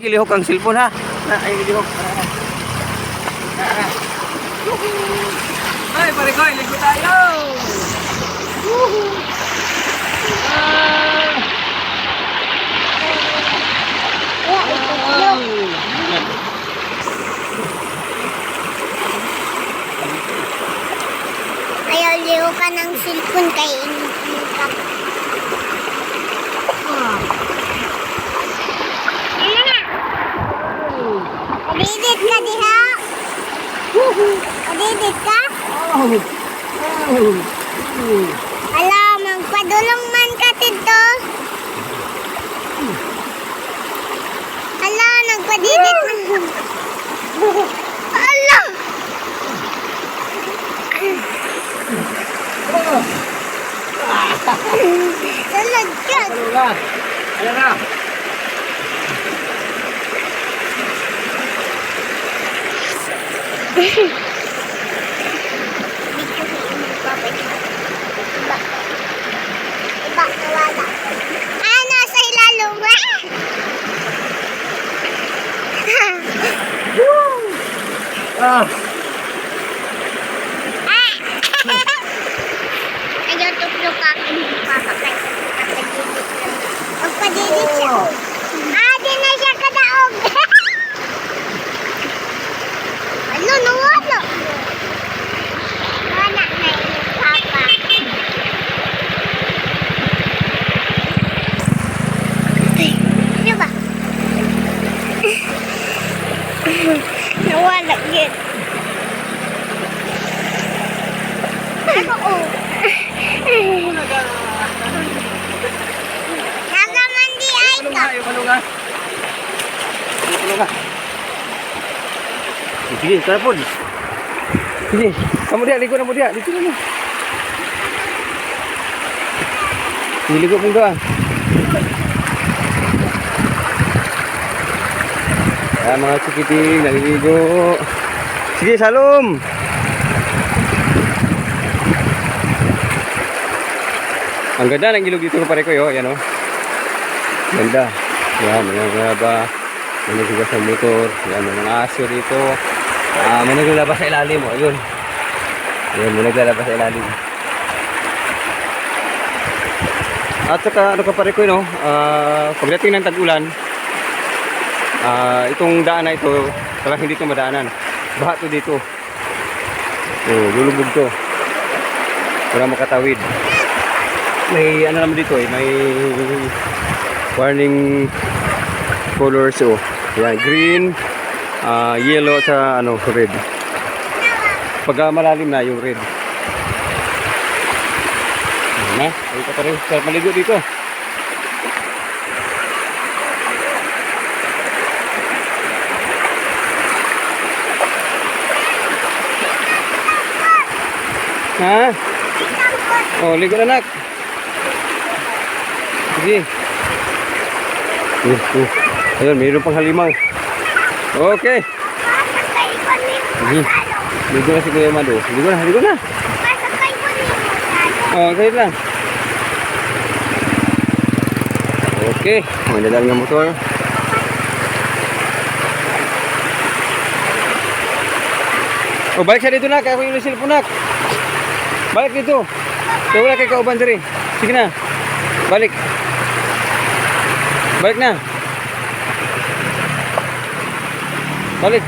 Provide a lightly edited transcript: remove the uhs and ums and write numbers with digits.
Ilihok ang cellphone ha. Ay, ilihok. Ay, pare ko, ligo tayo. Ayaw liho ka ng cellphone kay init ka. Adidit ka diha? Adidit ka? Alam, magpadulong man ka dito. Alam, nagpadidit man. Alam! Salad ka. Ayan na. Iba, nawala. Ah, nasa ilalong. Ah. Ayaw tuklok ka. Hindi pa kapag magpadidit siya. Ah, di na siya kadaog. Ano, nawala. Wala na yung papa. Ano ba? Nawala yun. Ano oh? Nagamandi ay ka. Malunga. Malunga. Sige, tara po. Sige, kamu dia, ligo na mo dia. Dito na mo. Ligo mo doon. Ayan mga chikiting, naliligo. Sige, salom. Ang ganda ng ilog dito pare ko, yan o. Ganda. Yan, mga ba. May nagsigas ng motor. Yan, may mga aso dito. May naglalabas sa ilalim o. Ayun. Ayun, may naglalabas sa ilalim. At saka, ano ka pare ko, no? Pagdating ng tag-ulan, itong daan na ito, talagang hindi ito madaanan. Baha to dito. Lulubog to. Wala makatawid. May ano naman dito may warning colors yan, green, yellow at red. Pag malalim na yung red. Ayan na, ay ka pa rin sarap maligo dito. Ha? Oh, ligo na nak. Sige. Ayun, mayroon pang halimaw. Okay. Sige. Ligo na si Kuya Mado. Ligo na, ligo na. Oh, kahit lang. Okay. Madalang ng motor. Oh, balik siya dito nak. Kaya ko yung cellphone nak. Balik dito. Kaya wala kay kauban sari. Sige na. Balik. Balik na. Balik.